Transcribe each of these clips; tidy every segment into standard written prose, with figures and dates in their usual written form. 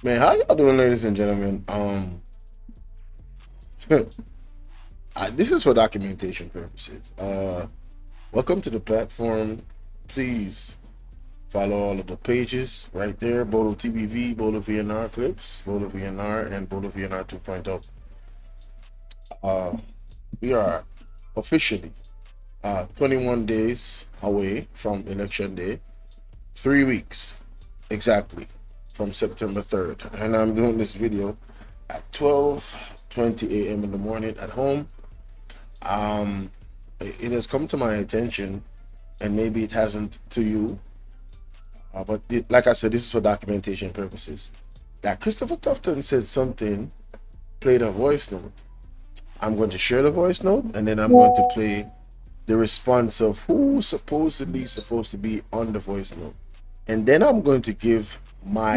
Man, how y'all doing, ladies and gentlemen? This is for documentation purposes. Welcome to the platform. Please follow all of the pages right there: Bolo TBV, Bolo VNR clips, Bolo VNR, and Bolo VNR 2.0. Uh, we are officially 21 days away from election day. 3 weeks exactly from September 3rd, and I'm doing this video at 12:20 a.m. in the morning at home. It has come to my attention, and maybe it hasn't to you, but like I said, this is for documentation purposes. That Christopher Tuftton said something, played a voice note. I'm going to share the voice note, and then I'm going to play the response of who's supposedly supposed to be on the voice note, and then I'm going to give my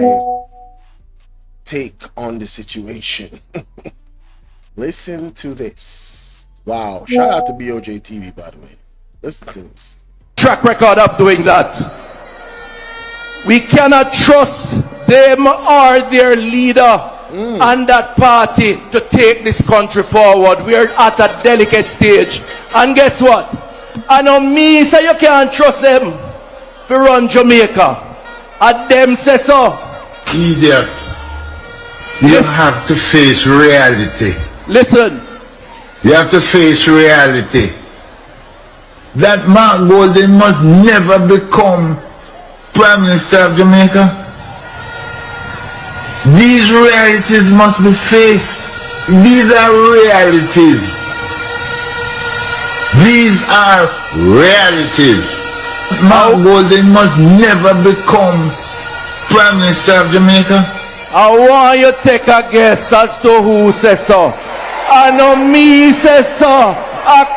take on the situation. Listen to this. Wow. Shout out to BOJ TV, by the way. Listen to this. Track record of doing that. We cannot trust them or their leader and that party to take this country forward. We're at a delicate stage. And guess what? I know me say you can't trust them to run Jamaica. And them say so. Idiot. You have to face reality. Listen. You have to face reality. That Mark Golden must never become Prime Minister of Jamaica. These realities must be faced. These are realities. These are realities. Mark Golden must never become Prime Minister of Jamaica. I want you to take a guess as to who says so. I know me says so.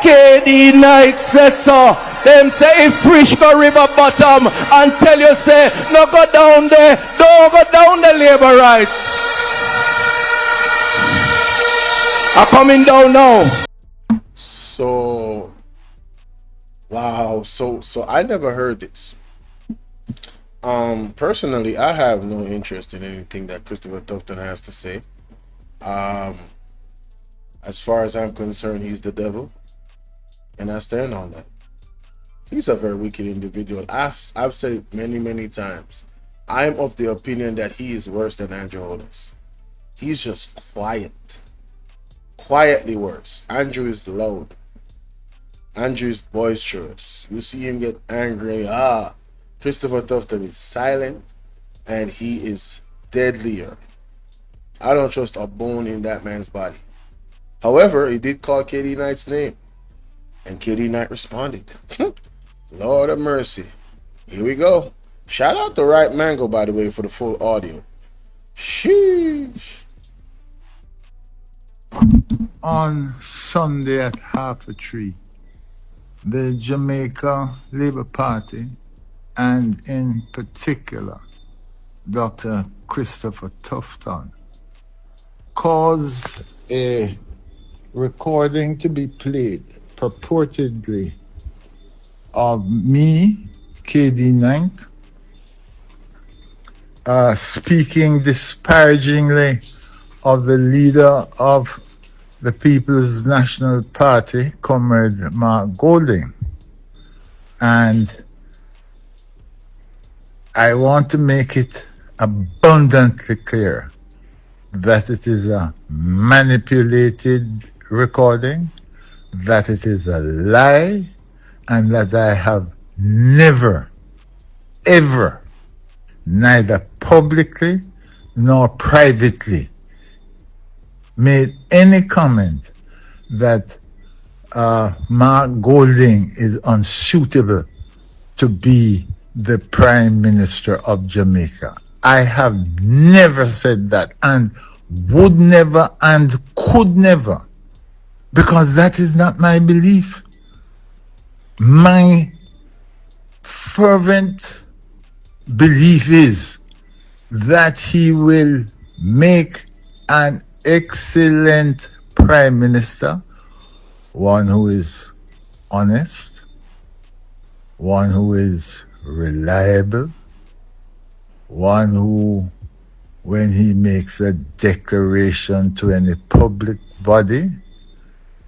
KD Knight says so. Them say if Frisch go river bottom and tell you say no go down there, don't go down the labor rights. I'm coming down now. So wow, so I never heard this. Personally, I have no interest in anything that Christopher Tuftton has to say. As far as I'm concerned, he's the devil, and I stand on that. He's a very wicked individual. I've said it many times. I'm of the opinion that he is worse than Andrew Holness. He's just quietly worse. Andrew is loud. Andrew is boisterous. You see him get angry. Christopher Tuftton is silent, and he is deadlier. I don't trust a bone in that man's body. However, he did call KD Knight's name, and KD Knight responded. Lord of mercy. Here we go. Shout out to Right Mango, by the way, for the full audio. Sheesh. On Sunday at 3:30, the Jamaica Labour Party, and in particular, Dr. Christopher Tuftton, caused a recording to be played, purportedly, of me, KD Knight, speaking disparagingly of the leader of the People's National Party, Comrade Mark Golding. And I want to make it abundantly clear that it is a manipulated recording, that it is a lie, and that I have never, ever, neither publicly nor privately, made any comment that Mark Golding is unsuitable to be the Prime Minister of Jamaica. I have never said that, and would never and could never, because that is not my belief. My fervent belief is that he will make an excellent Prime Minister, one who is honest, one who is reliable, one who when he makes a declaration to any public body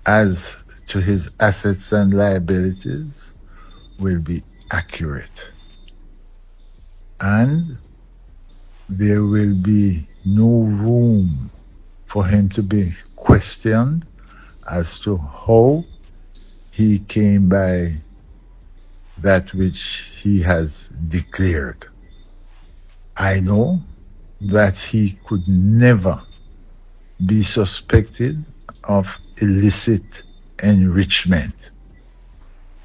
as to his assets and liabilities will be accurate. And there will be no room for him to be questioned as to how he came by that which he has declared. I know that he could never be suspected of illicit enrichment.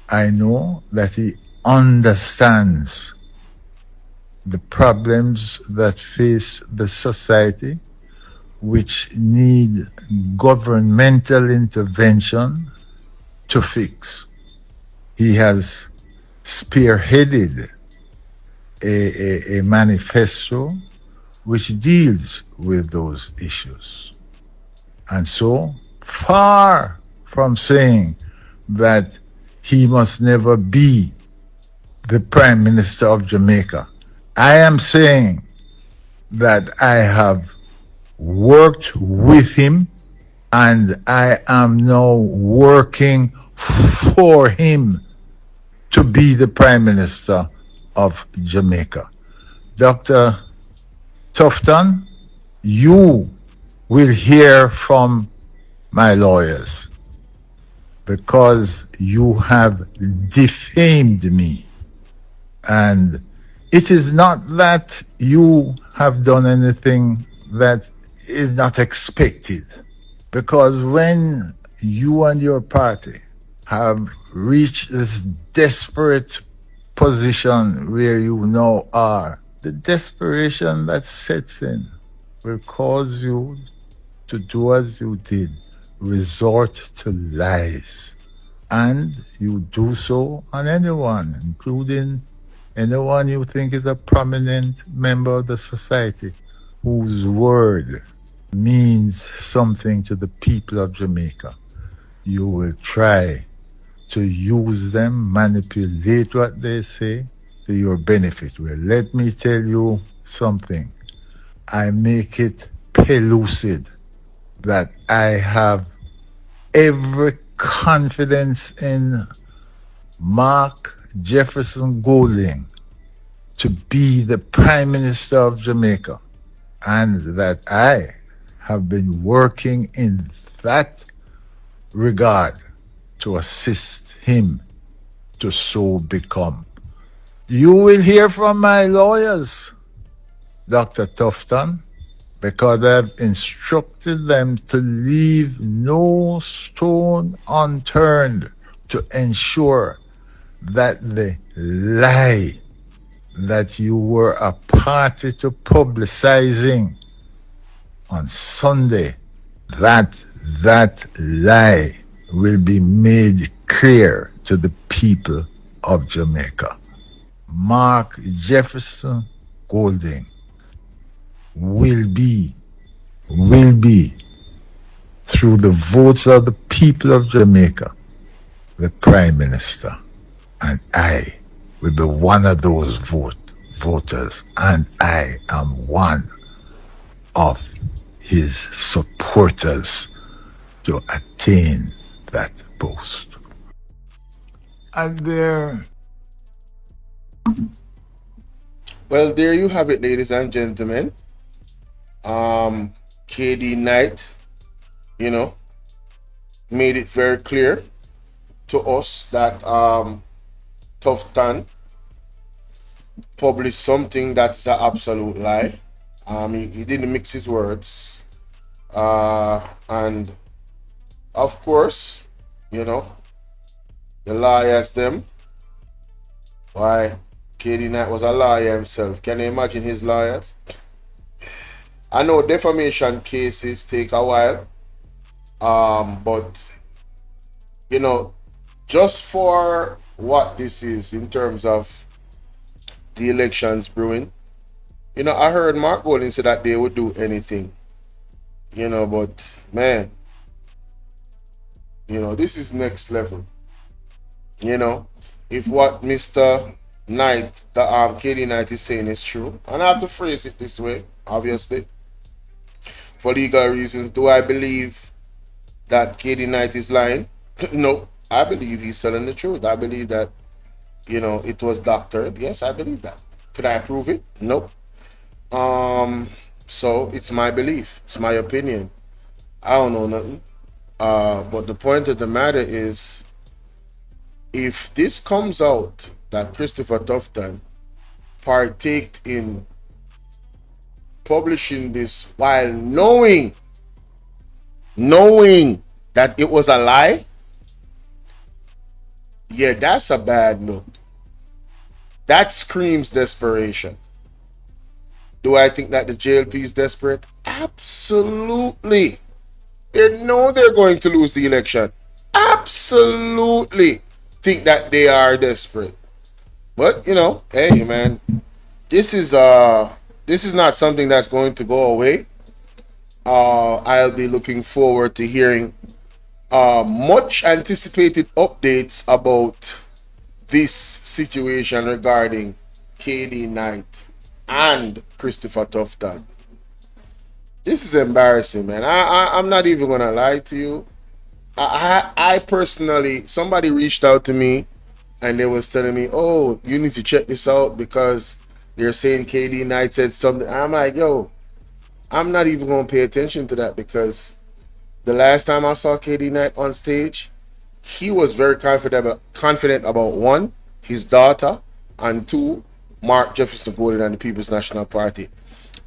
I know that he understands the problems that face the society, which need governmental intervention to fix. He has spearheaded a manifesto which deals with those issues. And so, far from saying that he must never be the Prime Minister of Jamaica, I am saying that I have worked with him and I am now working for him to be the Prime Minister of Jamaica. Dr. Tufton, you will hear from my lawyers because you have defamed me. And it is not that you have done anything that is not expected. Because when you and your party have reached this desperate position where you now are, the desperation that sets in will cause you to do as you did, resort to lies. And you do so on anyone, including anyone you think is a prominent member of the society whose word means something to the people of Jamaica. You will try to use them, manipulate what they say to your benefit. Well, let me tell you something. I make it pellucid that I have every confidence in Mark Jefferson Golding to be the Prime Minister of Jamaica, and that I have been working in that regard to assist him to so become. You will hear from my lawyers, Dr. Tufton, because I've instructed them to leave no stone unturned to ensure that the lie that you were a party to publicizing on Sunday, that lie will be made clear to the people of Jamaica. Mark Jefferson Golding will be, through the votes of the people of Jamaica, the Prime Minister. And I will be one of those voters, and I am one of his supporters to attain that post. And there. Well, there you have it, ladies and gentlemen. KD Knight, made it very clear to us that Tuftton published something that's an absolute lie. He didn't mix his words. And of course, the liars them. Why? KD Knight was a liar himself. Can you imagine his liars? I know defamation cases take a while. But just for what this is in terms of the elections brewing, I heard Mark Golding say that they would do anything. But man, this is next level. If what Mr. Knight, the KD Knight is saying is true, and I have to phrase it this way, obviously. for legal reasons. Do I believe that KD Knight is lying? No, I believe he's telling the truth. I believe that, it was doctored. Yes, I believe that. Could I prove it? Nope. So it's my belief. It's my opinion. I don't know nothing. But the point of the matter is, if this comes out that Christopher Tuftton partaked in publishing this while knowing that it was a lie, yeah, that's a bad look. That screams desperation. Do I think that the JLP is desperate? Absolutely. They know they're going to lose the election. Absolutely think that they are desperate. But hey man, this is not something that's going to go away. I'll be looking forward to hearing much anticipated updates about this situation regarding KD Knight and Christopher Tuftton. This is embarrassing, man. I'm not even gonna lie to you. I personally, somebody reached out to me and they was telling me, oh, you need to check this out because they're saying KD Knight said something. I'm like, yo, I'm not even gonna pay attention to that, because the last time I saw KD Knight on stage, he was very confident about, one, his daughter, and two, Mark Jefferson Bolo and the People's National Party.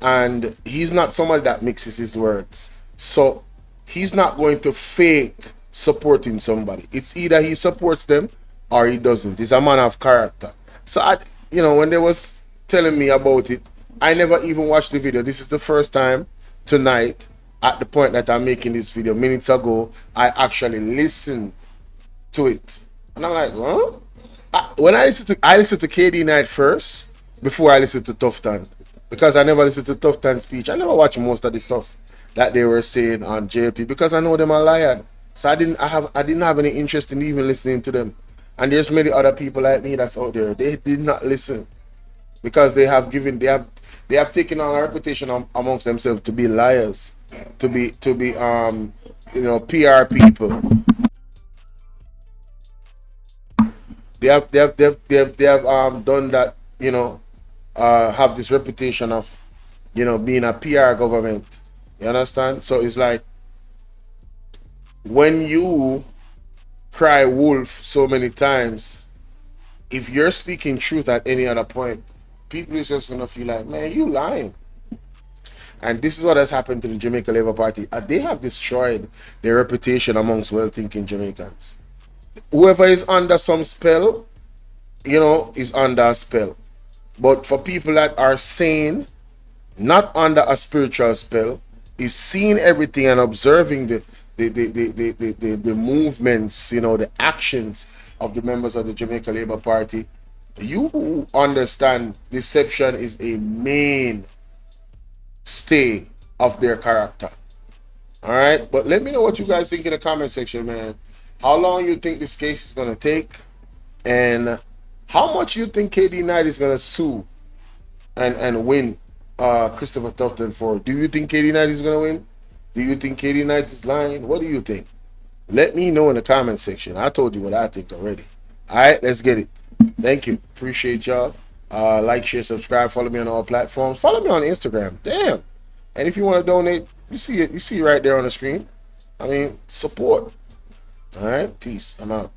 And he's not somebody that mixes his words. So he's not going to fake supporting somebody. It's either he supports them or he doesn't. He's a man of character. So, when they was telling me about it, I never even watched the video. This is the first time tonight, at the point that I'm making this video, minutes ago, I actually listened to it. And I'm like, huh? When I listened to KD Knight first before I listened to Tuftton, because I never listened to Tuftton's speech. I never watched most of the stuff that they were saying on JLP because I know them are liars. So I didn't have any interest in even listening to them. And there's many other people like me that's out there. They did not listen because they have taken on a reputation amongst themselves to be liars, to be PR people. They have done that, have this reputation of, being a PR government. You understand? So it's like, when you cry wolf so many times, if you're speaking truth at any other point, people is just gonna feel like, man, you lying. And this is what has happened to the Jamaica Labour Party. They have destroyed their reputation amongst well-thinking Jamaicans. Whoever is under some spell, is under a spell. But for people that are sane, not under a spiritual spell, is seeing everything and observing the movements, the actions of the members of the Jamaica Labour Party, you understand deception is a main stay of their character. All right, but let me know what you guys think in the comment section, man. How long you think this case is gonna take, and how much you think KD Knight is gonna sue and win Christopher Tuftton for? Do you think KD Knight is gonna win? Do you think KD Knight is lying? What do you think? Let me know in the comment section. I told you what I think already. All right, let's get it. Thank you. Appreciate y'all. Like, share, subscribe. Follow me on all platforms. Follow me on Instagram. Damn. And if you want to donate, you see it. You see right there on the screen. Support. All right. Peace. I'm out.